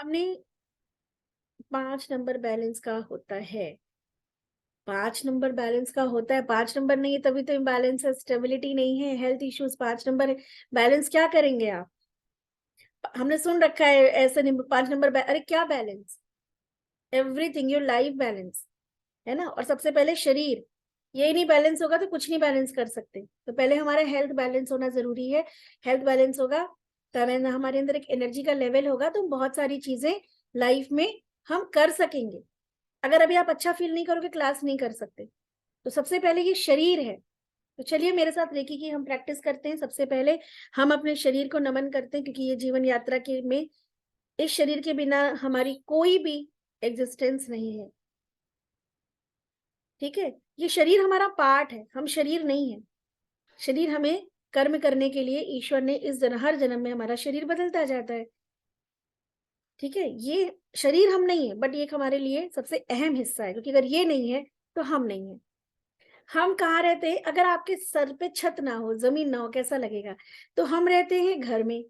हमने 5 number balance का होता है। 5 नंबर बैलेंस का होता है, 5 नंबर नहीं है तभी तो इम्बैलेंस है, स्टेबिलिटी नहीं है, हेल्थ इश्यूज। 5 नंबर है, बैलेंस क्या करेंगे आप? हमने सुन रखा है ऐसे नहीं 5 नंबर, अरे क्या balance? Everything your life balance है ना। और सबसे पहले शरीर, ये नहीं बैलेंस होगा तो कुछ नहीं बैलेंस कर सकते। तो पहले हमारा हेल्थ बैलेंस होना जरूरी है। हेल्थ बैलेंस होगा तब हमारे अंदर एक एनर्जी का लेवल होगा, तो बहुत सारी चीजें लाइफ में हम कर सकेंगे। अगर अभी आप अच्छा फील नहीं करोगे, क्लास नहीं कर सकते। तो सबसे पहले ये शरीर है। तो चलिए मेरे साथ रेकी की हम प्रैक्टिस करते हैं। सबसे पहले हम अपने शरीर को नमन करते हैं, क्योंकि ये जीवन यात्रा के में इस शरीर के बिना हमारी कोई भी एग्जिस्टेंस नहीं है। ठीक है, ये शरीर हमारा पार्ट है, हम शरीर नहीं है। शरीर हमें कर्म करने के लिए ईश्वर ने इस जन्म, हर जन्म में हमारा शरीर बदलता जाता है। ठीक है, ये शरीर हम नहीं है, बट ये हमारे लिए सबसे अहम हिस्सा है, क्योंकि अगर ये नहीं है तो हम नहीं है। हम कहाँ रहते हैं? अगर आपके सर पे छत ना हो, जमीन ना हो, कैसा लगेगा? तो हम रहते हैं घर में।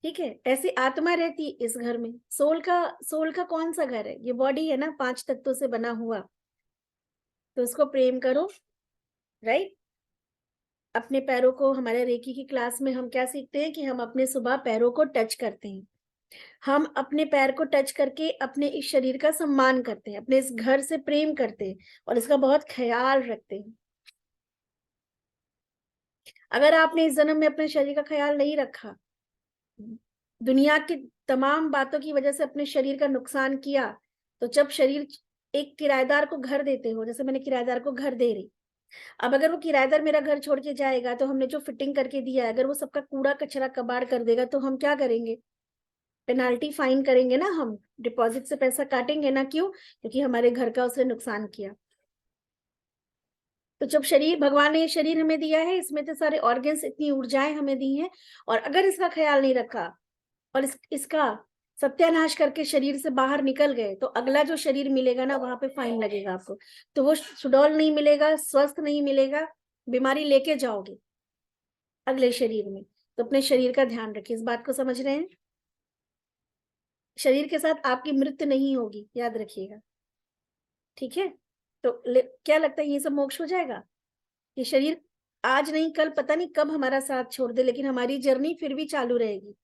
ठीक है, ऐसी आत्मा रहती है इस घर में। सोल का कौन सा घर है? ये बॉडी है ना, 5 तत्वों से बना हुआ। तो उसको प्रेम करो। राइट। अपने पैरों को, हमारे रेकी की क्लास में हम क्या सीखते हैं कि हम अपने सुबह पैरों को टच करते हैं। हम अपने पैर को टच करके अपने इस शरीर का सम्मान करते हैं, अपने इस घर से प्रेम करते हैं और इसका बहुत ख्याल रखते हैं। अगर आपने इस जन्म में अपने शरीर का ख्याल नहीं रखा, दुनिया की तमाम बातों की वजह से अपने शरीर का नुकसान किया, तो जब शरीर, एक किराएदार को घर देते हो, जैसे मैंने किराएदार को घर दे रही, अब अगर वो किराएदार मेरा घर छोड़ के जाएगा, तो हमने जो फिटिंग करके दिया है, अगर वो सबका कूड़ा कचरा कबाड़ कर देगा, तो हम क्या करेंगे? पेनाल्टी फाइन करेंगे ना, हम डिपॉजिट से पैसा काटेंगे ना। क्यों? क्योंकि हमारे घर का उसने नुकसान किया। तो जब शरीर, भगवान ने ये शरीर हमें दिया है, इसमें तो सारे ऑर्गन्स, इतनी ऊर्जाएं हमें दी हैं, और अगर इसका ख्याल नहीं रखा और इसका सत्यानाश करके शरीर से बाहर निकल गए, तो अगला जो शरीर मिलेगा ना, वहां पे फाइन लगेगा आपको। तो वो सुडौल नहीं मिलेगा, स्वस्थ नहीं मिलेगा, बीमारी लेके जाओगे अगले शरीर में। तो अपने शरीर का ध्यान रखिए। इस बात को समझ रहे हैं? शरीर के साथ आपकी मृत्यु नहीं होगी, याद रखिएगा। ठीक है। तो क्या लगता है ये सब मोक्ष हो जाएगा? ये शरीर आज नहीं कल, पता नहीं कब हमारा साथ छोड़ दे, लेकिन हमारी जर्नी फिर भी चालू रहेगी।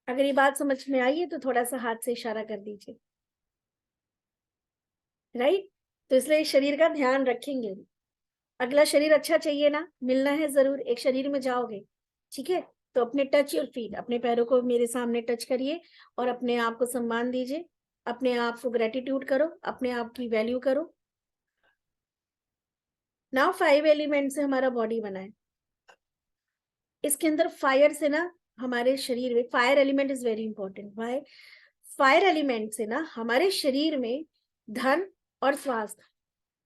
अगर ये बात समझ में आई है तो थोड़ा सा हाथ से इशारा कर दीजिए। राइट। तो इसलिए शरीर का ध्यान रखेंगे। अगला शरीर अच्छा चाहिए ना, मिलना है जरूर, एक शरीर में जाओगे। ठीक है। तो अपने टच योर फीट, अपने पैरों को मेरे सामने टच करिए और अपने आप को सम्मान दीजिए। अपने आप को ग्रेटिट्यूड करो, अपने आप की वैल्यू करो। नाउ 5 एलिमेंट से हमारा बॉडी बना है। इसके अंदर फायर से ना, हमारे शरीर में fire element is very important. Why? Fire element से ना हमारे शरीर में धन और स्वास्थ्य,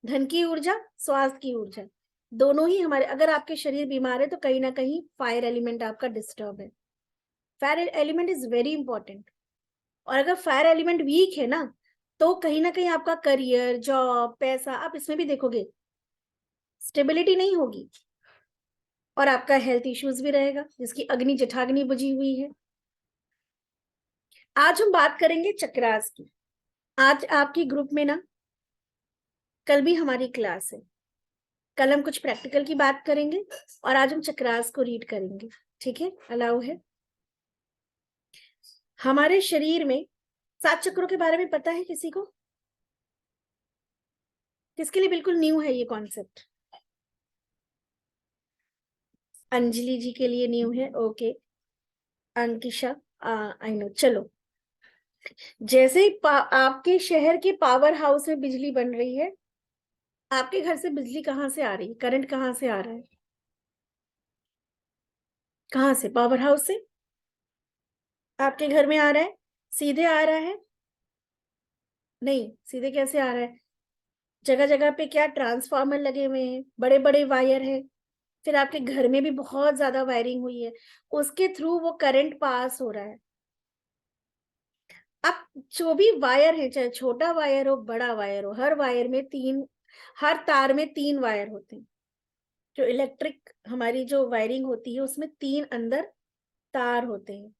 धन की ऊर्जा, स्वास्थ्य की ऊर्जा, दोनों ही हमारे, अगर आपके शरीर बीमार है तो कहीं ना कहीं फायर एलिमेंट आपका डिस्टर्ब है। Fire element is very important. और अगर फायर एलिमेंट वीक है ना, तो कहीं ना कहीं आपका करियर, जॉब, पैसा, आप इसमें भी देखोगे स्टेबिलिटी नहीं होगी, और आपका हेल्थ इश्यूज भी रहेगा, जिसकी अग्नि जठाग्नि बुझी हुई है। आज हम बात करेंगे चक्रास की। आज आपकी ग्रुप में ना, कल भी हमारी क्लास है, कल हम कुछ प्रैक्टिकल की बात करेंगे और आज हम चक्रास को रीड करेंगे। ठीक है, अलाउ है। हमारे शरीर में 7 चक्रों के बारे में पता है किसी को? किसके लिए बिल्कुल न्यू है ये कॉन्सेप्ट? अंजलि जी के लिए न्यू है, ओके। अंकिशा, I know. चलो, जैसे ही आपके शहर के पावर हाउस में बिजली बन रही है, आपके घर से बिजली कहाँ से आ रही है? करंट कहाँ से आ रहा है? कहाँ से? पावर हाउस से आपके घर में आ रहा है? सीधे आ रहा है? नहीं, सीधे कैसे आ रहा है? जगह जगह पे क्या ट्रांसफार्मर लगे हुए हैं, बड़े बड़े वायर है, फिर आपके घर में भी बहुत ज्यादा वायरिंग हुई है, उसके थ्रू वो करंट पास हो रहा है। अब जो भी वायर है, चाहे छोटा वायर हो बड़ा वायर हो, हर वायर में तीन, हर तार में 3 वायर होते हैं। जो इलेक्ट्रिक हमारी जो वायरिंग होती है, उसमें 3 अंदर तार होते हैं।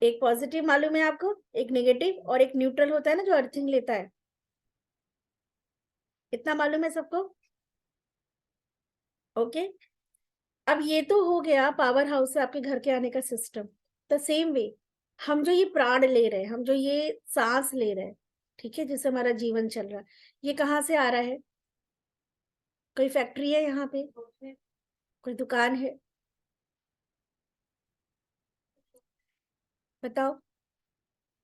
एक पॉजिटिव मालूम है आपको, एक नेगेटिव, और एक न्यूट्रल होता है ना जो अर्थिंग लेता है, इतना मालूम है सबको? ओके। अब ये तो हो गया पावर हाउस से आपके घर के आने का सिस्टम। द सेम वे हम जो ये प्राण ले रहे हैं, हम जो ये सांस ले रहे हैं, ठीक है, जिससे हमारा जीवन चल रहा है, ये कहाँ से आ रहा है? कोई फैक्ट्री है यहाँ पे? कोई दुकान है? बताओ।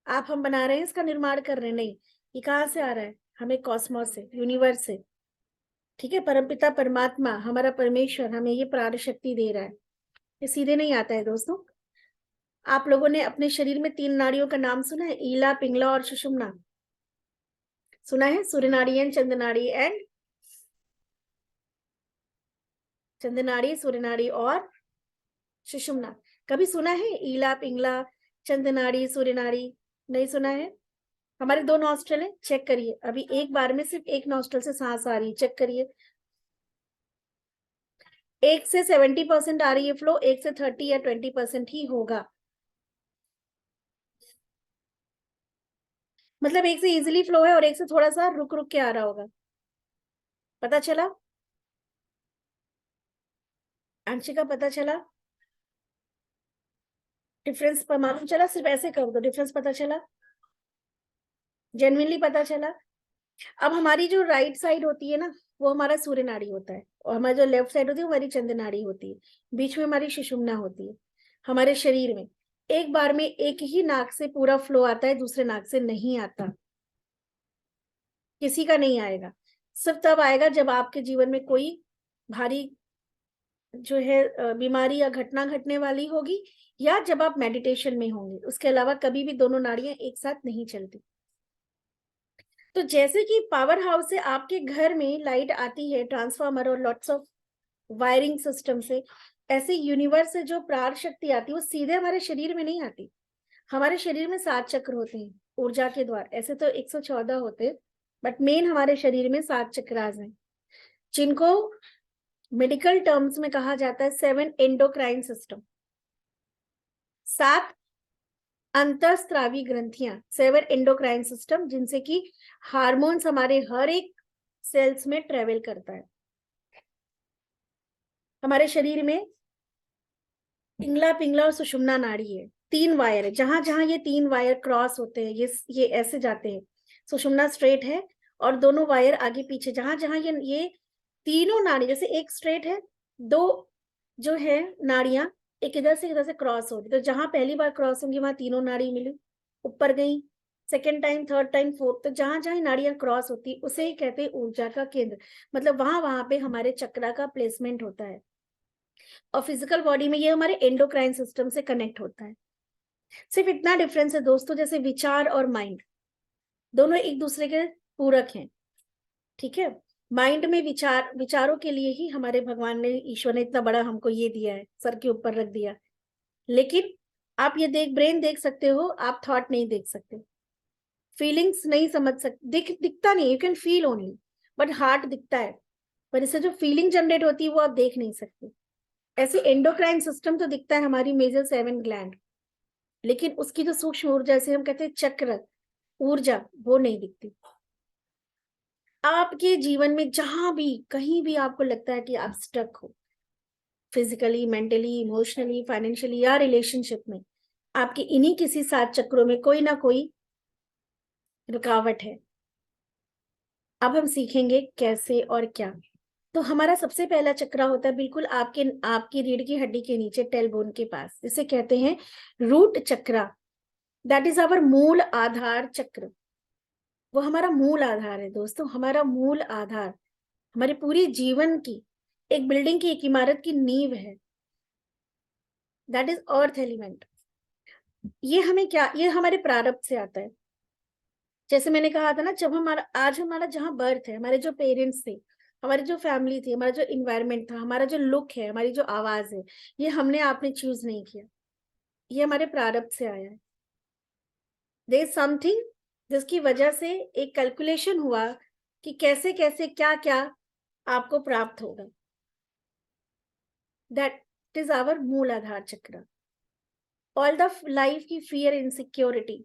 आप हम बना रहे हैं, इसका निर्माण कर रहे हैं? नहीं। ये कहाँ से आ रहा है? हमें कॉस्मोस से, यूनिवर्स से, ठीक है। परमपिता परमात्मा, हमारा परमेश्वर हमें ये प्राण शक्ति दे रहा है। ये सीधे नहीं आता है दोस्तों। आप लोगों ने अपने शरीर में 3 नाड़ियों का नाम सुना है? ईला, पिंगला और सुषुम्ना। सुना है? सूर्य नाड़ी एंड चंद्र नाड़ी एंड चंद्र नाड़ी, सूर्य नाड़ी और सुषुम्ना। कभी सुना है ईला, पिंगला, चंद्र नाड़ी, सूर्य नाड़ी? नहीं सुना है? हमारे 2 नॉस्ट्रल है, चेक करिए। अभी एक बार में सिर्फ एक नॉस्ट्रल से सांस आ रही है, चेक करिए। एक से 70% आ रही है फ्लो, एक से 30 या 20% ही होगा। मतलब एक से इजिली फ्लो है और एक से थोड़ा सा रुक रुक के आ रहा होगा। पता चला? अंशिका पता चला? डिफरेंस पर मालूम चला? सिर्फ ऐसे कर दो, डिफरेंस पता चला? जेन्युइनली पता चला? अब हमारी जो राइट साइड होती है ना, वो हमारा सूर्य नाड़ी होता है, और हमारी जो लेफ्ट साइड होती है वो हमारी चंद्र नाड़ी होती है। बीच में हमारी सुषुम्ना होती है। हमारे शरीर में एक बार में एक ही नाक से पूरा फ्लो आता है, दूसरे नाक से नहीं आता। किसी का नहीं आएगा। सिर्फ तब आएगा जब आपके जीवन में कोई भारी जो है बीमारी या घटना घटने वाली होगी, या जब आप मेडिटेशन में होंगे। उसके अलावा कभी भी दोनों नाड़ियां एक साथ नहीं चलती। तो जैसे कि पावर हाउस से आपके घर में लाइट आती है, ट्रांसफार्मर और लॉट्स ऑफ वायरिंग सिस्टम से, ऐसे यूनिवर्स से जो प्राण शक्ति आती है वो सीधे हमारे शरीर में नहीं आती। हमारे शरीर में 7 चक्र होते हैं ऊर्जा के द्वार। ऐसे तो 114 होते हैं, बट मेन हमारे शरीर में 7 चक्रास हैं, जिनको मेडिकल टर्म्स में कहा जाता है 7 एंडोक्राइन सिस्टम। 7 अंतःस्रावी ग्रंथियां, 7 एंडोक्राइन सिस्टम, जिनसे कि हार्मोन्स हमारे हर एक सेल्स में ट्रेवल करता है। हमारे शरीर में पिंगला, पिंगला और सुषुम्ना नाड़ी है। 3 वायर है, जहां जहां ये 3 वायर क्रॉस होते हैं, ये ऐसे जाते हैं। सुषुम्ना स्ट्रेट है और दोनों वायर आगे पीछे, जहां जहां ये तीनों नाड़ी, जैसे एक स्ट्रेट है, 2 जो है नाड़ियां एक इधर से क्रॉस हो रही, तो जहां पहली बार क्रॉस होंगी वहां तीनों नाड़ी मिली, ऊपर गई, second time, third time, fourth, तो जहां जहां नाड़ियां क्रॉस होती उसे ही कहते हैं ऊर्जा का केंद्र। मतलब वहां वहां पे हमारे चक्रा का प्लेसमेंट होता है। और फिजिकल बॉडी में ये हमारे एंडोक्राइन सिस्टम से कनेक्ट होता है। सिर्फ इतना डिफरेंस है दोस्तों, जैसे विचार और माइंड दोनों एक दूसरे के पूरक हैं, ठीक है। माइंड में विचारों के लिए ही हमारे भगवान ने, ईश्वर ने इतना बड़ा हमको ये दिया है, सर के ऊपर रख दिया। लेकिन आप ये ब्रेन देख सकते हो, आप थॉट नहीं देख सकते, फीलिंग्स नहीं समझ सकते, दिखता नहीं, you can feel only, but heart दिखता है, पर इससे जो फीलिंग जनरेट होती है वो आप देख नहीं सकते। ऐसे एंडोक्राइन सिस्टम तो दिखता है, हमारी मेजर 7 ग्लैंड, लेकिन उसकी जो सूक्ष्म ऊर्जा, जैसे हम कहते हैं चक्र ऊर्जा, वो नहीं दिखती। आपके जीवन में जहां भी कहीं भी आपको लगता है कि आप स्टक हो, फिजिकली, मेंटली, इमोशनली, फाइनेंशियली या रिलेशनशिप में, आपके इन्हीं किसी 7 चक्रों में कोई ना कोई रुकावट है। अब हम सीखेंगे कैसे और क्या। तो हमारा सबसे पहला चक्र होता है बिल्कुल आपकी रीढ़ की हड्डी के नीचे, टेलबोन के पास, जिसे कहते हैं root chakra. That is our Muladhara चक्र। वो हमारा मूल आधार है दोस्तों, हमारा मूल आधार, हमारे पूरी जीवन की, एक बिल्डिंग की, एक इमारत की नींव है। That is earth element. ये हमें क्या, ये हमारे प्रारब्ध से आता है। जैसे मैंने कहा था ना, जब हमारा जहाँ बर्थ है, हमारे जो पेरेंट्स थे, हमारी जो फैमिली थी, हमारा जो इन्वायरमेंट था, हमारा जो लुक है, हमारी जो आवाज है, ये हमने आपने चूज नहीं किया, ये हमारे प्रारब्ध से आया है। देयर इज समथिंग जिसकी वजह से एक कैलकुलेशन हुआ कि कैसे कैसे क्या क्या आपको प्राप्त होगा। That is our Muladhara चक्र। ऑल द लाइफ की फियर इनसिक्योरिटी,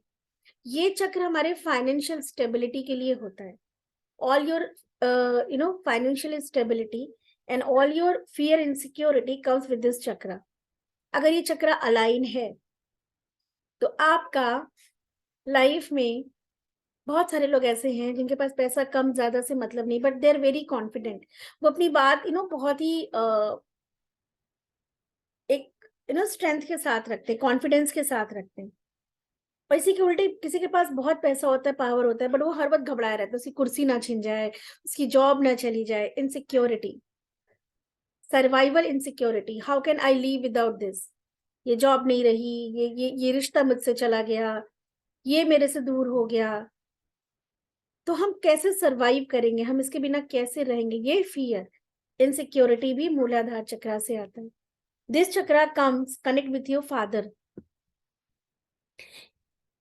ये चक्र हमारे फाइनेंशियल स्टेबिलिटी के लिए होता है। All your financial stability and all your fear insecurity comes with this चक्र। अगर ये चक्र अलाइन है तो आपका लाइफ में, बहुत सारे लोग ऐसे हैं जिनके पास पैसा कम ज्यादा से मतलब नहीं, but they are very confident. वो अपनी बात बहुत ही एक स्ट्रेंथ के साथ रखते हैं, कॉन्फिडेंस के साथ रखते हैं। और इसी के उल्टे किसी के पास बहुत पैसा होता है, पावर होता है, बट वो हर वक्त घबराया रहता है, उसकी कुर्सी ना छिन जाए, उसकी जॉब ना चली जाए। Insecurity, survival insecurity, how can I leave without this, ये जॉब नहीं रही, ये रिश्ता मुझसे चला गया, ये मेरे से दूर हो गया, तो हम कैसे सरवाइव करेंगे, हम इसके बिना कैसे रहेंगे, ये फियर इनसिक्योरिटी भी मूलाधार चक्र से आता है। दिस चक्र comes connect with your father.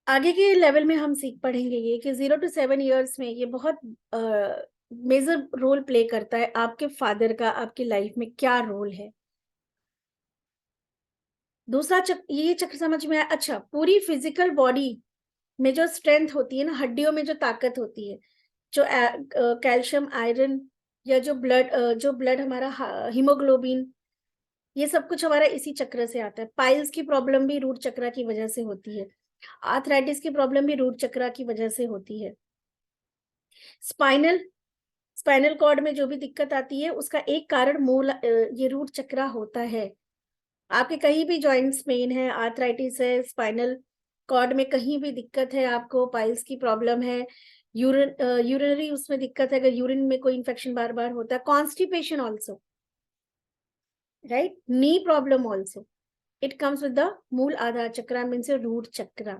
आगे के लेवल में हम सीख पढ़ेंगे ये कि 0 to 7 years में ये बहुत मेजर रोल प्ले करता है। आपके फादर का आपकी लाइफ में क्या रोल है। दूसरा चक्र, ये चक्र समझ में आया। अच्छा, पूरी फिजिकल बॉडी में जो स्ट्रेंथ होती है ना, हड्डियों में जो ताकत होती है, जो कैल्शियम, आयरन, या जो ब्लड हमारा हीमोग्लोबिन, ये सब कुछ हमारा इसी चक्र से आता है। पाइल्स की प्रॉब्लम भी रूट चक्र की वजह से होती है। आर्थराइटिस की प्रॉब्लम भी रूट चक्र की वजह से होती है। स्पाइनल कॉर्ड में जो भी दिक्कत आती है उसका एक कारण मूल ये रूट चक्र होता है। आपके कहीं भी जॉइंट्स पेन है, आर्थराइटिस है, स्पाइनल कॉर्ड में कहीं भी दिक्कत है, आपको पाइल्स की प्रॉब्लम है, यूरिनरी उसमें दिक्कत है, अगर यूरिन में कोई इन्फेक्शन बार बार होता है, constipation also, right, knee problem also, it comes with the मूल आधार चक्र, मीन्स रूट चक्र।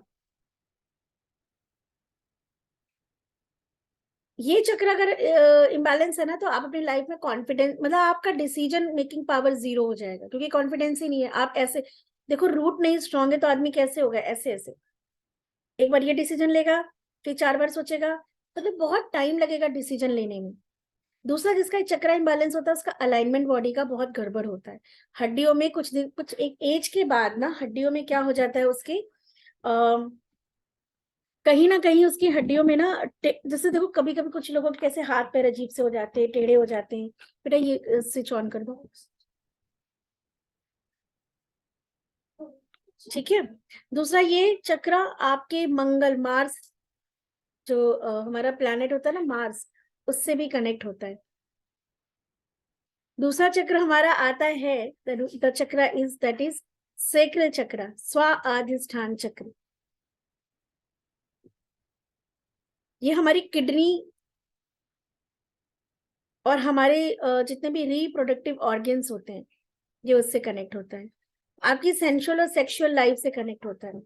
ये चक्र अगर इम्बैलेंस है ना, तो आप अपनी लाइफ में कॉन्फिडेंस, मतलब आपका डिसीजन मेकिंग पावर जीरो हो जाएगा, क्योंकि कॉन्फिडेंस ही नहीं है। आप ऐसे देखो, रूट नहीं स्ट्रांग है तो आदमी कैसे होगा, ऐसे ऐसे, एक बार ये डिसीजन लेगा, फिर 4 बार सोचेगा, तो बहुत टाइम लगेगा डिसीजन लेने में। दूसरा, जिसका चक्र इम्बैलेंस होता है उसका अलाइनमेंट बॉडी का बहुत गड़बड़ होता है। हड्डियों में कुछ एक एज के बाद ना, हड्डियों में क्या हो जाता है उसके, कहीं ना कहीं उसकी हड्डियों में ना, जैसे देखो कभी कभी कुछ लोगों के कैसे हाथ पैर अजीब से हो जाते हैं, टेढ़े हो जाते हैं। बेटा ये स्विच ऑन कर दो, ठीक है। दूसरा, ये चक्र आपके मंगल, मार्स, जो हमारा प्लैनेट होता है ना मार्स, उससे भी कनेक्ट होता है। दूसरा चक्र हमारा आता है, द चक्र इज दैट इज सेक्रल चक्र, स्व आधिष्ठान चक्र। ये हमारी किडनी और हमारे जितने भी रिप्रोडक्टिव ऑर्गन्स होते हैं, ये उससे कनेक्ट होता है। आपकी सेंसुअल और सेक्सुअल लाइफ से कनेक्ट होता है।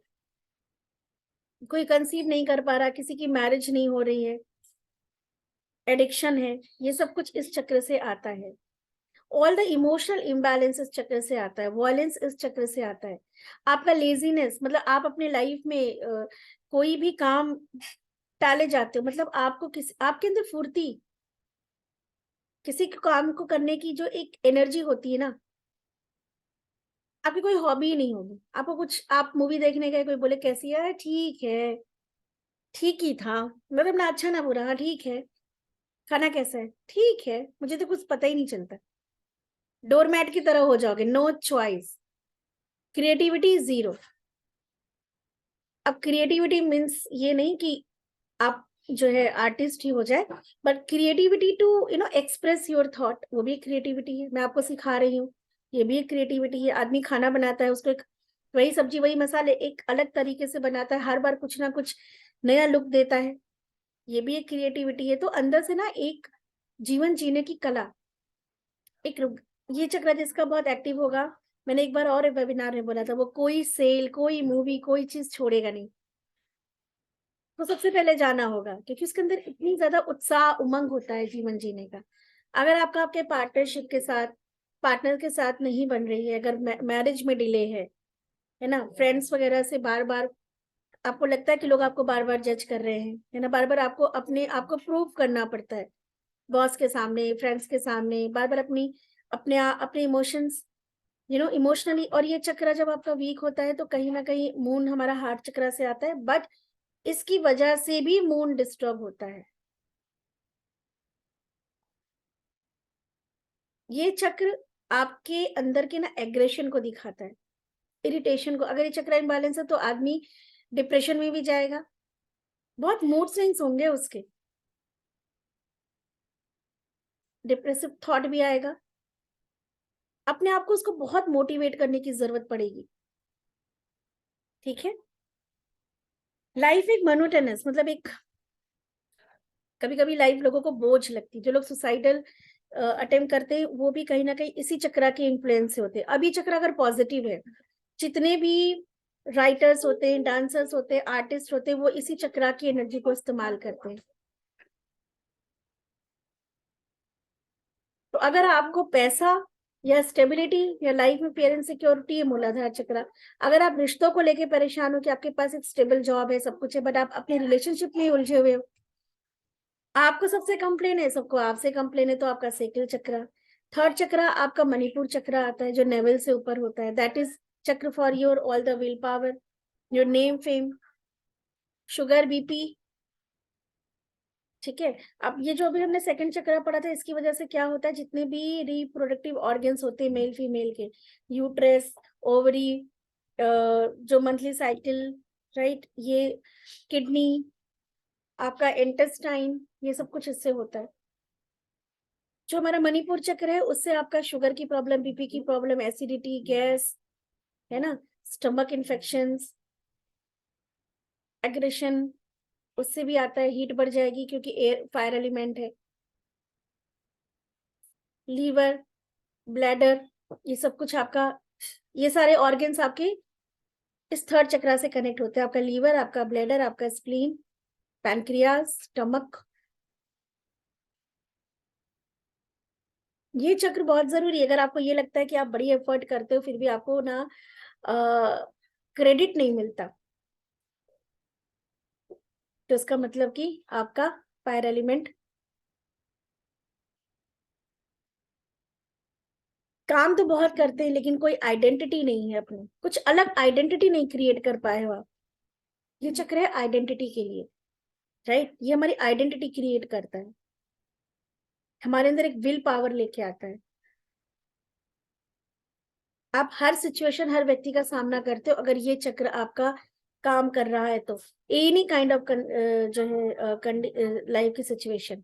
कोई कंसीव नहीं कर पा रहा, किसी की मैरिज नहीं हो रही है, एडिक्शन है, ये सब कुछ इस चक्र से आता है। ऑल द इमोशनल इम्बैलेंस इस चक्र से आता है, वायलेंस इस चक्र से आता है। आपका लेजीनेस, मतलब आप अपने लाइफ में कोई भी काम टाले जाते हो, मतलब आपको आपके अंदर फुर्ती, किसी काम को करने की जो एक एनर्जी होती है ना, आपकी कोई हॉबी ही नहीं होगी। आपको कुछ, आप मूवी देखने गए, कोई बोले कैसी है, ठीक है, ठीक ही था, मतलब ना अच्छा ना बुरा, हाँ ठीक है। खाना कैसा है, ठीक है, मुझे तो कुछ पता ही नहीं चलता। डोरमैट की तरह हो जाओगे, नो चॉइस, क्रिएटिविटी जीरो। अब क्रिएटिविटी मीन्स ये नहीं कि आप जो है आर्टिस्ट ही हो जाए, but creativity to express your thought, वो भी क्रिएटिविटी है। मैं आपको सिखा रही हूँ, ये भी एक क्रिएटिविटी है। आदमी खाना बनाता है, उसको एक वही सब्जी वही मसाले एक अलग तरीके से बनाता है, हर बार कुछ ना कुछ नया लुक देता है, ये भी एक क्रिएटिविटी है। तो अंदर से ना एक जीवन जीने की कला, एक ये चक्र जिसका बहुत एक्टिव होगा, मैंने एक बार और एक वेबिनार में बोला था, वो कोई सेल, कोई मूवी, कोई चीज छोड़ेगा नहीं, तो सबसे पहले जाना होगा, क्योंकि उसके अंदर इतनी ज्यादा उत्साह, उमंग होता है जीवन जीने का। अगर आपका आपके पार्टनरशिप के साथ, पार्टनर के साथ नहीं बन रही है, अगर मैरिज में डिले है ना, फ्रेंड्स वगैरह से बार बार आपको लगता है कि लोग आपको बार बार जज कर रहे हैं, है ना, बार बार आपको अपने आप को प्रूव करना पड़ता है, बॉस के सामने, फ्रेंड्स के सामने, बार बार अपने इमोशंस इमोशनली। और ये चक्र जब आपका वीक होता है तो कहीं ना कहीं मून हमारा हार्ट चक्र से आता है, बट इसकी वजह से भी मून डिस्टर्ब होता है। ये चक्र आपके अंदर के ना एग्रेशन को दिखाता है, इरिटेशन को। अगर ये चक्र इम्बैलेंस है तो आदमी डिप्रेशन में भी जाएगा, बहुत मूड स्विंग्स होंगे उसके, डिप्रेसिव थॉट भी आएगा, अपने आप को उसको बहुत मोटिवेट करने की जरूरत पड़ेगी। ठीक है, लाइफ एक मोनोटोनस, मतलब एक, कभी कभी लाइफ लोगों को बोझ लगती है। जो लोग सुसाइडल अटेम्प्ट करते हैं वो भी कहीं ना कहीं इसी चक्र के इन्फ्लुएंस से होते हैं। अभी चक्र अगर पॉजिटिव है, जितने भी राइटर्स होते हैं, डांसर्स होते हैं, आर्टिस्ट होते हैं, वो इसी चक्र की एनर्जी को इस्तेमाल करते हैं। तो अगर आपको पैसा या स्टेबिलिटी या लाइफ में पेरेंट सिक्योरिटी है, मूलाधार चक्र। अगर आप रिश्तों को लेके परेशान हो कि आपके पास एक स्टेबल जॉब है, सब कुछ है, बट आप अपने रिलेशनशिप में उलझे हुए हो, आपको सबसे कंप्लेन है, सबको आपसे कंप्लेन है, तो आपका सेकल चक्र। थर्ड चक्र आपका मणिपुर चक्र आता है, जो नेवल से ऊपर होता है। दैट इज चक्र for your all the will power, your name fame, sugar, BP. ठीक है, अब ये जो भी हमने सेकंड चक्र पढ़ा था, इसकी वजह से क्या होता है, जितने भी रिप्रोडक्टिव ऑर्गन्स होते हैं मेल फीमेल के, यूट्रस, ओवरी, जो मंथली साइकिल, राइट, ये किडनी, आपका इंटेस्टाइन, ये सब कुछ इससे होता है। जो हमारा मणिपुर चक्र है, उससे आपका शुगर की प्रॉब्लम, बीपी की प्रॉब्लम, एसिडिटी, गैस, है ना, स्टमक इन्फेक्शंस, एग्रेशन, उससे भी आता है। हीट बढ़ जाएगी क्योंकि एयर फायर एलिमेंट है। लीवर, ब्लैडर, ये सब कुछ आपका, ये सारे ऑर्गन्स आपके इस थर्ड चक्र से कनेक्ट होते हैं। आपका लीवर, आपका ब्लैडर, आपका स्प्लीन, पैनक्रियास, स्टमक। ये चक्र बहुत जरूरी है। अगर आपको ये लगता है कि आप बड़ी एफर्ट करते हो फिर भी आपको ना क्रेडिट नहीं मिलता, तो इसका मतलब कि आपका फायर एलिमेंट, काम तो बहुत करते हैं लेकिन कोई आइडेंटिटी नहीं है अपनी, कुछ अलग आइडेंटिटी नहीं क्रिएट कर पाए हो आप। ये चक्र है आइडेंटिटी के लिए, राइट, ये हमारी आइडेंटिटी क्रिएट करता है, हमारे अंदर एक विल पावर लेके आता है। आप हर सिचुएशन, हर व्यक्ति का सामना करते हो अगर ये चक्र आपका काम कर रहा है तो, एनी काइंड ऑफ जो है लाइफ की सिचुएशन,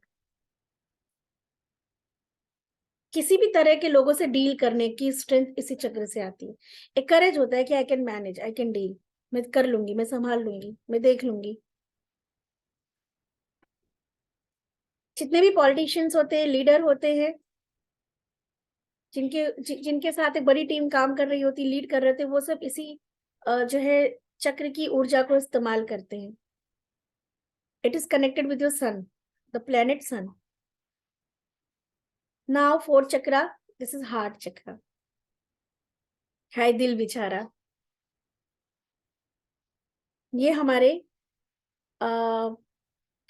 किसी भी तरह के लोगों से डील करने की स्ट्रेंथ इसी चक्र से आती है। एक करेज होता है कि I can manage, I can deal, मैं कर लूंगी, मैं संभाल लूंगी, मैं देख लूंगी। जितने भी पॉलिटिशियंस होते हैं, लीडर होते हैं, जिनके साथ एक बड़ी टीम काम कर रही होती, लीड कर रहे थे, वो सब इसी जो है चक्र की ऊर्जा को इस्तेमाल करते हैं। It is connected with your sun, the planet sun. Now fourth chakra, this is heart chakra. है दिल बेचारा, ये हमारे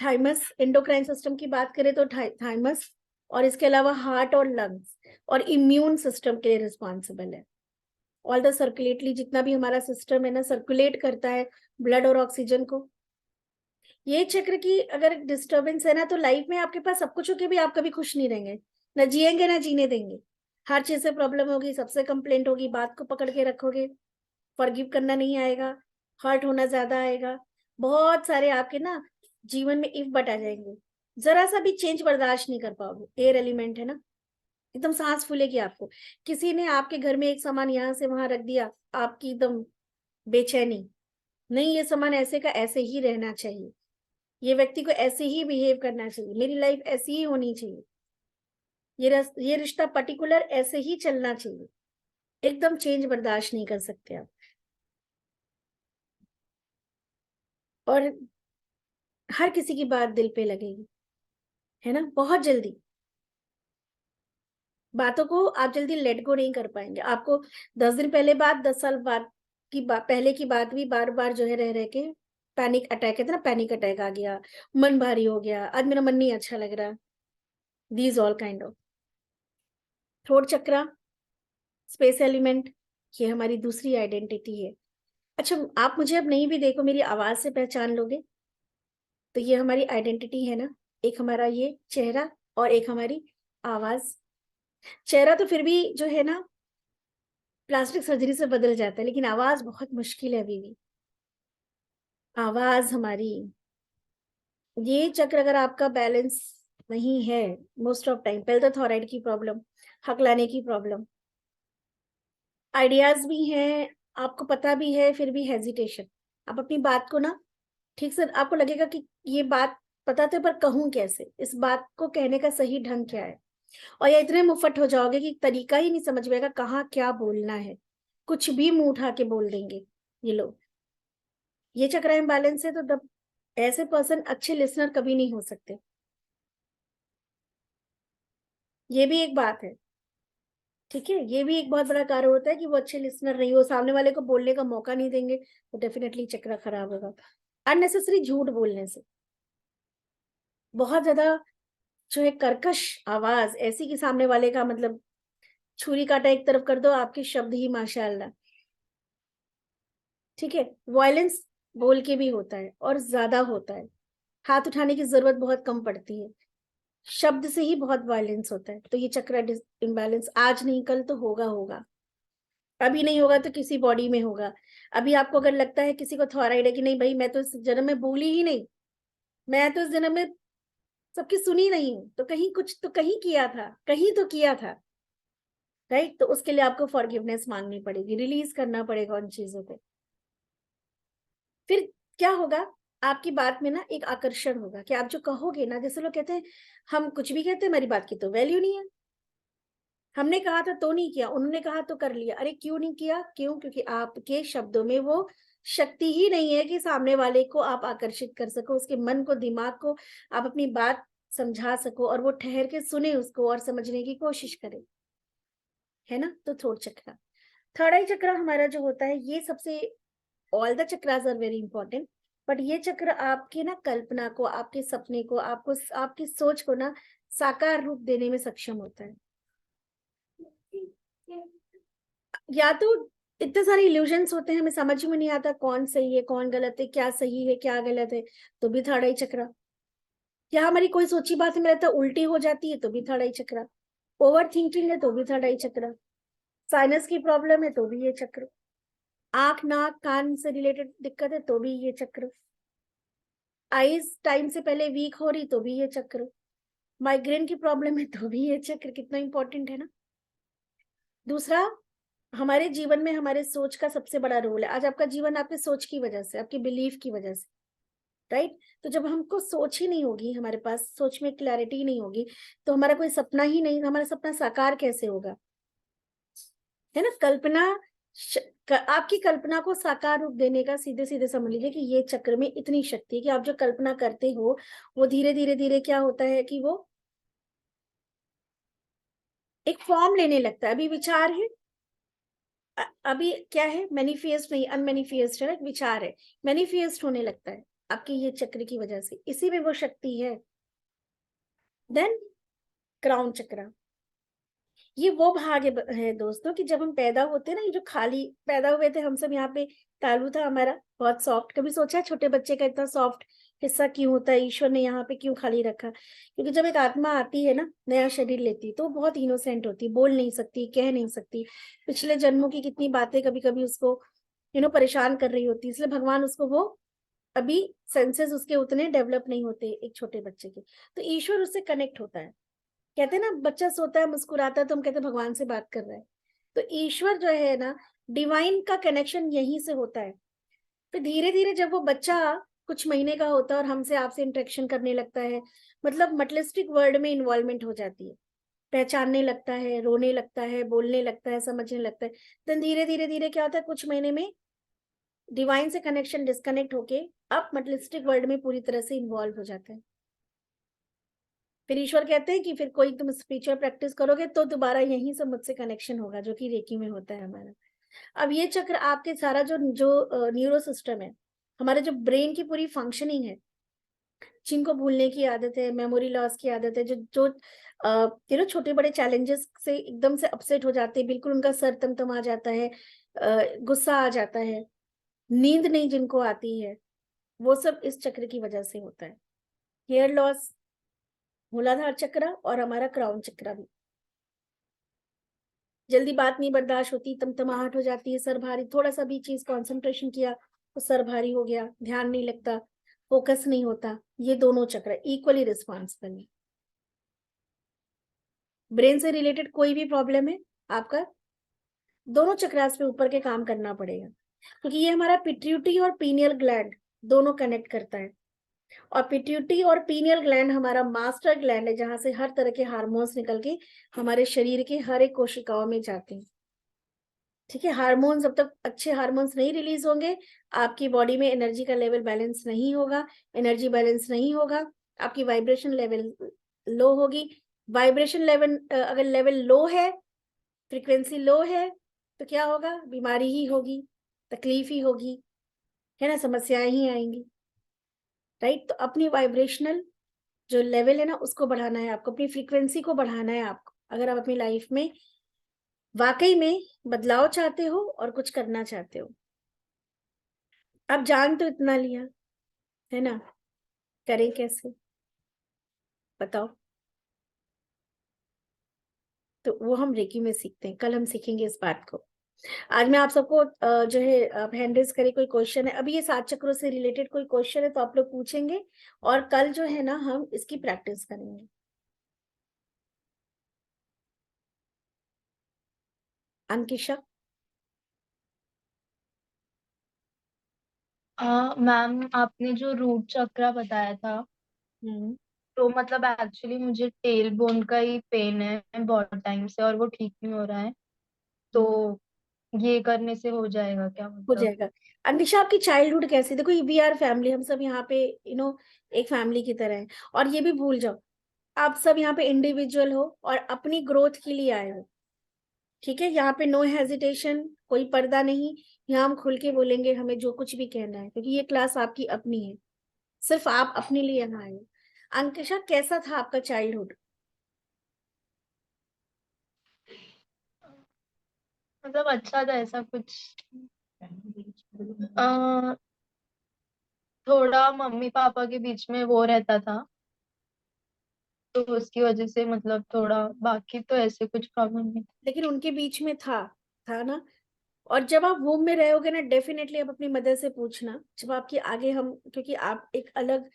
थाइमस, एंडोक्राइन सिस्टम की बात करें तो थाइमस, और इसके अलावा हार्ट और लंग्स और इम्यून सिस्टम के लिए रिस्पॉन्सिबल है। ऑल द सर्कुलेटली, जितना भी हमारा सिस्टम है ना, सर्कुलेट करता है ब्लड और ऑक्सीजन को। ये चक्र की अगर डिस्टर्बेंस है ना, तो लाइफ में आपके पास सब कुछ होके भी आप कभी खुश नहीं रहेंगे, ना जिएंगे ना जीने देंगे। हर चीज से प्रॉब्लम होगी, सबसे कंप्लेंट होगी, बात को पकड़ के रखोगे, फॉरगिव करना नहीं आएगा, हर्ट होना ज्यादा आएगा, बहुत सारे आपके ना जीवन में इफ बट आ जाएंगे। जरा सा भी चेंज बर्दाश्त नहीं कर पाओगे, एयर एलिमेंट है ना, एकदम सांस फूलेगी आपको। किसी ने आपके घर में एक सामान यहाँ से वहां रख दिया, आपकी एकदम बेचैनी, नहीं ये सामान ऐसे का ऐसे ही रहना चाहिए, ये व्यक्ति को ऐसे ही बिहेव करना चाहिए, मेरी लाइफ ऐसी ही होनी चाहिए, ये रिश्ता पर्टिकुलर ऐसे ही चलना चाहिए। एकदम चेंज बर्दाश्त नहीं कर सकते आप। और हर किसी की बात दिल पे लगेगी, है ना, बहुत जल्दी बातों को आप जल्दी लेट गो नहीं कर पाएंगे। आपको 10 दिन पहले बात, 10 साल बाद की बात, पहले की बात भी बार बार जो है रह रह के पैनिक अटैक, कहते ना, पैनिक अटैक आ गया, मन भारी हो गया, आज मेरा मन नहीं अच्छा लग रहा, these all kind of. Throat chakra, space element, ये हमारी दूसरी आइडेंटिटी है। अच्छा, आप मुझे अब नहीं भी देखो, मेरी आवाज से पहचान लोगे, तो ये हमारी आइडेंटिटी है ना, एक हमारा ये चेहरा और एक हमारी आवाज। चेहरा तो फिर भी जो है ना प्लास्टिक सर्जरी से बदल जाता है, लेकिन आवाज बहुत मुश्किल है अभी भी। आवाज हमारी, ये चक्र अगर आपका बैलेंस नहीं है, मोस्ट ऑफ टाइम पहले तो थायराइड की प्रॉब्लम, हकलाने की प्रॉब्लम, आइडियाज भी हैं, आपको पता भी है, फिर भी हेजिटेशन। आप अपनी बात को ना ठीक से, आपको लगेगा कि ये बात पता तो, पर कहूं कैसे, इस बात को कहने का सही ढंग क्या है, और या इतने मुफ्फट हो जाओगे कि तरीका ही नहीं समझ में आएगा कहाँ क्या बोलना है, कुछ भी मुंह उठा के बोल देंगे ये लोग। ये चक्र इम्बैलेंस है, तो तब ऐसे पर्सन अच्छे लिसनर कभी नहीं हो सकते। ये भी एक बात है, ठीक है, ये भी एक बहुत बड़ा कारण होता है कि वो अच्छे लिसनर नहीं हो, सामने वाले को बोलने का मौका नहीं देंगे, तो डेफिनेटली चक्र खराब होगा। अननेसेसरी झूठ बोलने से, बहुत ज्यादा जो है कर्कश आवाज ऐसी कि सामने वाले का मतलब छुरी काटा एक तरफ कर दो, आपके शब्द ही माशाअल्लाह, ठीक है। वायलेंस बोल के भी होता है और ज्यादा होता है, हाथ उठाने की जरूरत बहुत कम पड़ती है, शब्द से ही बहुत वायलेंस होता है। तो ये चक्र इम्बैलेंस आज नहीं कल तो होगा होगा, अभी नहीं होगा तो किसी बॉडी में होगा। अभी आपको अगर लगता है किसी को थायराइड है कि नहीं भाई, मैं तो इस जन्म में बोली ही नहीं, मैं तो इस जन्म में सबकी सुनी नहीं हूं, तो कहीं कुछ तो कहीं किया था, कहीं तो किया था, राइट। तो उसके लिए आपको फॉरगिवनेस मांगनी पड़ेगी, रिलीज करना पड़ेगा उन चीजों को। फिर क्या होगा, आपकी बात में ना एक आकर्षण होगा कि आप जो कहोगे ना, जैसे लोग कहते हैं हम कुछ भी कहते हैं, हमारी बात की तो वैल्यू नहीं है, हमने कहा था तो नहीं किया, उन्होंने कहा तो कर लिया। अरे क्यों नहीं किया, क्यों? क्योंकि आपके शब्दों में वो शक्ति ही नहीं है कि सामने वाले को आप आकर्षित कर सको, उसके मन को, दिमाग को आप अपनी बात समझा सको, और वो ठहर के सुने उसको और समझने की कोशिश करे, है ना। तो थोड़ चक्र, थर्ड आई चक्र हमारा जो होता है, ये सबसे, all the chakras are very important, but ये चक्र आपके ना कल्पना को, आपके सपने को, आपको आपकी सोच को ना साकार रूप देने में सक्षम होता है। या तो इतने सारे इल्यूजन्स होते हैं, हमें समझ में नहीं आता कौन सही है कौन गलत है, क्या सही है क्या गलत है, तो भी थर्ड आई चक्र। या हमारी कोई सोची बात हमें लगता है उल्टी हो जाती है, तो भी थर्ड आई चक्र। ओवर थिंकिंग है तो भी थर्ड आई चक्र। साइनस की प्रॉब्लम है तो भी ये चक्र। आंख नाक कान से रिलेटेड दिक्कत है तो भी ये चक्र। आईज टाइम से पहले वीक हो रही तो भी ये चक्र। माइग्रेन की प्रॉब्लम है तो भी ये चक्र। कितना इंपॉर्टेंट है ना। दूसरा, हमारे जीवन में हमारे सोच का सबसे बड़ा रोल है। आज आपका जीवन आपके सोच की वजह से, आपकी बिलीफ की वजह से, राइट। तो जब हमको सोच ही नहीं होगी, हमारे पास सोच में क्लैरिटी नहीं होगी, तो हमारा कोई सपना ही नहीं, हमारा सपना साकार कैसे होगा, है ना। कल्पना, आपकी कल्पना को साकार रूप देने का सीधे सीधे समझ लीजिए कि ये चक्र में इतनी शक्ति है कि आप जो कल्पना करते हो वो धीरे धीरे धीरे क्या होता है कि वो एक फॉर्म लेने लगता है। अभी विचार है, अभी क्या है, मैनिफेस्ट नहीं, अनमैनिफेस्ट है, विचार है, मैनिफेस्ट होने लगता है आपके ये चक्र की वजह से, इसी में वो शक्ति है। देन क्राउन चक्र, ये वो भाग है दोस्तों कि जब हम पैदा होते हैं ना, ये जो खाली पैदा हुए थे हम सब, यहाँ पे तालू था हमारा बहुत सॉफ्ट। कभी सोचा है छोटे बच्चे का इतना सॉफ्ट हिस्सा क्यों होता है, ईश्वर ने यहाँ पे क्यों खाली रखा? क्योंकि जब एक आत्मा आती है ना, नया शरीर लेती है, तो वो बहुत इनोसेंट होती, बोल नहीं सकती, कह नहीं सकती, पिछले जन्मों की कितनी बातें कभी कभी उसको परेशान कर रही होती, इसलिए भगवान उसको वो, अभी सेंसेस उसके उतने डेवलप नहीं होते एक छोटे बच्चे के, तो ईश्वर उससे कनेक्ट होता है। कहते हैं ना, बच्चा सोता है मुस्कुराता है तो हम कहते हैं भगवान से बात कर रहा है। तो ईश्वर जो है ना, डिवाइन का कनेक्शन यहीं से होता है। फिर धीरे धीरे जब वो बच्चा कुछ महीने का होता है और हमसे आपसे इंटरेक्शन करने लगता है, मतलब मटेरियलिस्टिक वर्ल्ड में इन्वॉल्वमेंट हो जाती है, पहचानने लगता है, रोने लगता है, बोलने लगता है, समझने लगता है, तो धीरे धीरे धीरे क्या होता है, कुछ महीने में डिवाइन से कनेक्शन डिस्कनेक्ट होके अब मटेरियलिस्टिक वर्ल्ड में पूरी तरह से इन्वॉल्व हो जाता है। फिर ईश्वर कहते हैं कि फिर कोई तुम स्पिरिचुअल प्रैक्टिस करोगे तो दोबारा यहीं से मुझसे कनेक्शन होगा, जो कि रेकी में होता है हमारा। अब ये चक्र आपके सारा जो जो न्यूरो सिस्टम है, हमारे जो ब्रेन की पूरी फंक्शनिंग है, जिनको भूलने की आदत है, मेमोरी लॉस की आदत है, जो जो छोटे बड़े चैलेंजेस से एकदम से अपसेट हो जाते हैं, बिल्कुल उनका सर तमतमा जाता है, गुस्सा आ जाता है, नींद नहीं जिनको आती है, वो सब इस चक्र की वजह से होता है। हेयर लॉस, मूलाधार चक्र और हमारा क्राउन चक्र भी। जल्दी बात नहीं बर्दाश्त होती, तमतमाहट हो जाती है, सर भारी, थोड़ा सा भी चीज कंसंट्रेशन किया तो सर भारी हो गया, ध्यान नहीं लगता, फोकस नहीं होता। ये दोनों चक्र इक्वली रिस्पॉन्सिबल है। ब्रेन से रिलेटेड कोई भी प्रॉब्लम है आपका, दोनों चक्रास पे ऊपर के काम करना पड़ेगा, क्योंकि ये हमारा पिट्यूटरी और पीनियल ग्लैंड दोनों कनेक्ट करता है। और पिट्यूटरी और पीनियल ग्लैंड हमारा मास्टर ग्लैंड है, जहां से हर तरह के हार्मोन्स निकल के हमारे शरीर के हर एक कोशिकाओं में जाते हैं। ठीक है, हार्मोन्स, जब तक अच्छे हार्मोन्स नहीं रिलीज होंगे, आपकी बॉडी में एनर्जी का लेवल बैलेंस नहीं होगा, एनर्जी बैलेंस नहीं होगा, आपकी वाइब्रेशन लेवल लो होगी। वाइब्रेशन लेवल अगर लेवल लो है, फ्रीक्वेंसी लो है, तो क्या होगा? बीमारी ही होगी, तकलीफ ही होगी, है ना, समस्याएं ही आएंगी। राइट, तो अपनी वाइब्रेशनल जो लेवल है ना, उसको बढ़ाना है आपको, अपनी फ्रीक्वेंसी को बढ़ाना है आपको, अगर आप अपनी लाइफ में वाकई में बदलाव चाहते हो और कुछ करना चाहते हो। अब जान तो इतना लिया है ना, करें कैसे, बताओ? तो वो हम रेकी में सीखते हैं, कल हम सीखेंगे इस बात को। आज मैं आप सबको जो है, आप हैंड रेज करें, कोई क्वेश्चन है अभी ये 7 चक्रों से रिलेटेड कोई क्वेश्चन है तो आप लोग पूछेंगे, और कल जो है ना हम इसकी प्रैक्टिस करेंगे। अंकिशा। मैम आपने जो रूट चक्र बताया था, हम्म। तो मतलब एक्चुअली मुझे टेल बोन का ही पेन है बहुत टाइम से, और वो ठीक नहीं हो रहा है। तो हम्म। ये करने से हो जाएगा क्या हो मतलब? जाएगा। अंकिशा, आपकी चाइल्डहुड कैसी? देखो, वी आर फैमिली, हम सब यहाँ पे एक फैमिली की तरह है। और ये भी भूल जाओ, आप सब यहाँ पे इंडिविजुअल हो और अपनी ग्रोथ के लिए आए हो। ठीक है, यहाँ पे नो हेजिटेशन, कोई पर्दा नहीं। यहाँ हम खुल के बोलेंगे हमें जो कुछ भी कहना है, क्योंकि ये क्लास आपकी अपनी है, सिर्फ आप अपने लिए यहाँ आए हो। अंकिशा, कैसा था आपका चाइल्डहुड? मतलब अच्छा था, ऐसा कुछ अ, थोड़ा मम्मी पापा के बीच में वो रहता था, तो उसकी वजह से मतलब थोड़ा, बाकी तो ऐसे कुछ प्रॉब्लम नहीं। लेकिन उनके बीच में था ना। और जब आप वोम में रहोगे ना, डेफिनेटली आप अपनी मदर से पूछना, जब आपकी आगे हम, क्योंकि आप एक अलग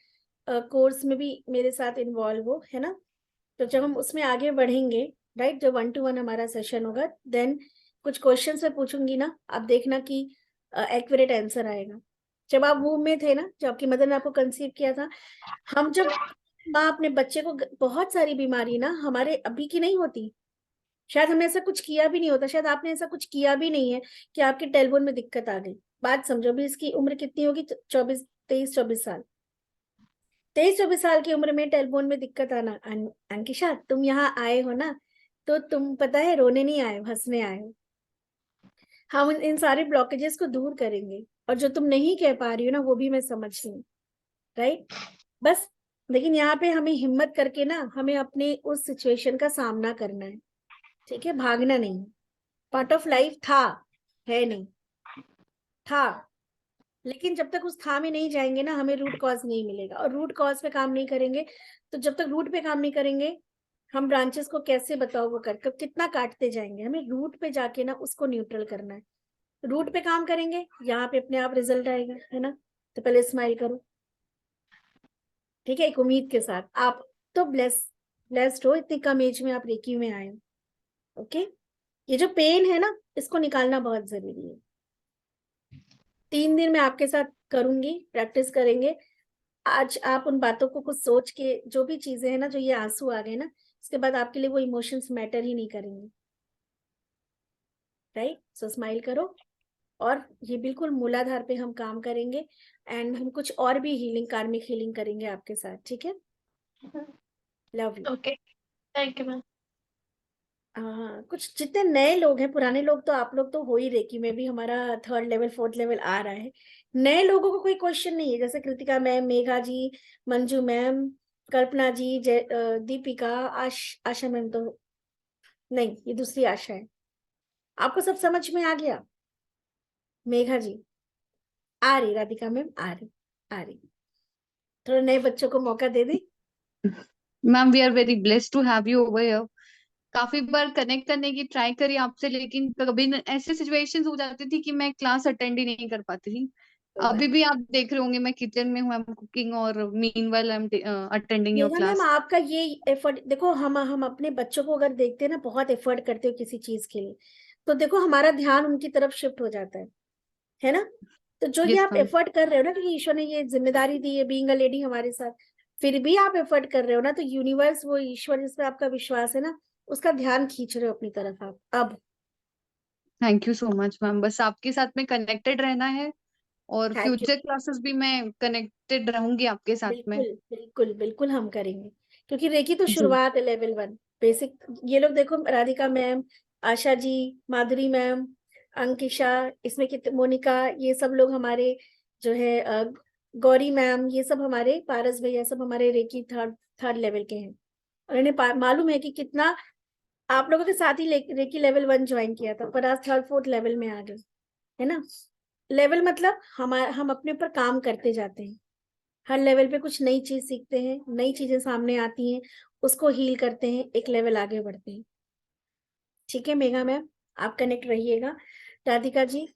कोर्स में भी मेरे साथ इन्वॉल्व हो, है ना, तो जब हम उसमें आगे बढ़ेंगे, राइट, जब 1-to-1 हमारा सेशन होगा, देन कुछ क्वेश्चंस मैं पूछूंगी ना, आप देखना कि एक्यूरेट आंसर आएगा। जब आप वूम में थे ना, जब आपकी मदर ने आपको कंसीव किया था, हम जब माँ अपने बच्चे को, बहुत सारी बीमारी ना हमारे अभी की नहीं होती, शायद हमने ऐसा कुछ किया भी नहीं होता, शायद आपने ऐसा कुछ किया भी नहीं है कि आपके टेलबोन में दिक्कत आ गई। बात समझो, अभी इसकी उम्र कितनी होगी? 23-24 साल। 23-24 साल की उम्र में टेलबोन में दिक्कत आना। अंकिशा, तुम यहाँ आए हो ना, तो तुम पता है रोने नहीं आए हो, हंसने आए हो। हम इन सारे ब्लॉकेजेस को दूर करेंगे, और जो तुम नहीं कह पा रही हो ना, वो भी मैं समझ रही हूँ। राइट, बस। लेकिन यहाँ पे हमें हिम्मत करके ना, हमें अपने उस सिचुएशन का सामना करना है। ठीक है, भागना नहीं। पार्ट ऑफ लाइफ था, है नहीं, था। लेकिन जब तक उस था में नहीं जाएंगे ना, हमें रूट कॉज नहीं मिलेगा, और रूट कॉज पे काम नहीं करेंगे, तो जब तक रूट पे काम नहीं करेंगे, हम ब्रांचेस को कैसे, बताओ, वो कर कितना काटते जाएंगे? हमें रूट पे जाके ना उसको न्यूट्रल करना है। रूट पे काम करेंगे, यहाँ पे अपने आप रिजल्ट आएगा, है ना। तो पहले स्माइल करो। ठीक है, एक उम्मीद के साथ। आप तो ब्लेस्ड हो, इतनी कम एज में आप रेकी में आए हो। ओके, ये जो पेन है ना, इसको निकालना बहुत जरूरी है। 3 दिन मैं आपके साथ करूंगी, प्रैक्टिस करेंगे। आज आप उन बातों को कुछ सोच के, जो भी चीजें हैं ना, जो ये आंसू आ गए ना, इसके बाद आपके लिए वो इमोशंस मैटर ही नहीं करेंगे। राइट, सो स्माइल करो। और ये बिल्कुल मूलाधार पे हम काम करेंगे, एंड हम कुछ और भी हीलिंग, कार्मिक हीलिंग करेंगे आपके साथ। ठीक है, love you. Okay, thank you ma'am. हाँ, कुछ जितने नए लोग हैं, पुराने लोग तो आप लोग तो हो ही रेकी में भी, हमारा 3rd लेवल 4th लेवल आ रहा है। नए लोगों को कोई क्वेश्चन नहीं है, जैसे कृतिका मैम, मेघा जी, मंजू मैम, कल्पना जी, दीपिका, आशा मैम तो नहीं, ये दूसरी आशा है। आपको सब समझ में आ गया? मेघा जी आ रही, राधिका मैम आ रही, आ रही। थोड़ा नए बच्चों को मौका दे दी। Ma'am we are very blessed to have you over here. काफी बार कनेक्ट करने की ट्राई करी आपसे, लेकिन कभी ऐसे सिचुएशंस हो जाती थी कि मैं क्लास अटेंड ही नहीं कर पाती थी। कोई बात अभी भी आप देख रहे होंगे मैं किचन में हूँ, आई एम कुकिंग और meanwhile I am attending your Megha ma'am, class. आपका ये एफर्ट देखो, हम अपने बच्चों को अगर देखते हैं ना, बहुत एफर्ट करते हो किसी चीज के लिए, तो देखो हमारा ध्यान उनकी तरफ शिफ्ट हो जाता है ना? तो जो ये यस आप मैम। एफर्ट कर रहे हो ना, क्योंकि ईश्वर ने ये जिम्मेदारी दी है बीइंग अ लेडी हमारे साथ, फिर भी आप एफर्ट कर रहे हो ना, तो यूनिवर्स, वो ईश्वर जिसपे आपका विश्वास है ना, उसका ध्यान खींच रहे हो अपनी तरफ आप अब। Thank you so much ma'am, बस आपके साथ में कनेक्टेड रहना है और थैंक यू। फ्यूचर क्लासेस भी मैं कनेक्टेड रहूंगी आपके साथ में। बिल्कुल बिल्कुल बिल्कुल हम करेंगे, क्योंकि रेकी तो जी। शुरुआत है, लेवल 1 बेसिक। ये लोग देखो, राधिका मैम, आशा जी, माधुरी मैम, अंकिशा, इसमें कितने, मोनिका, ये सब लोग हमारे जो है, गौरी मैम, ये सब हमारे, पारस भैया, सब हमारे रेकी थर्ड थर्ड लेवल के हैं। और इन्हें मालूम है कि कितना आप लोगों के साथ ही रेकी लेवल 1 ज्वाइन किया था, पर आज 3rd 4th लेवल में आ गए, है ना? लेवल मतलब हम अपने ऊपर काम करते जाते हैं, हर लेवल पे कुछ नई चीज सीखते हैं, नई चीजें सामने आती हैं, उसको हील करते हैं, एक लेवल आगे बढ़ते हैं। ठीक है मेघा मैम, आप कनेक्ट रहिएगा। राधिका जी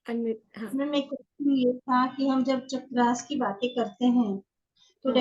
अनम्यूट, हाँ। मैम एक क्वेश्चन ये था कि हम जब चक्रास की बातें करते हैं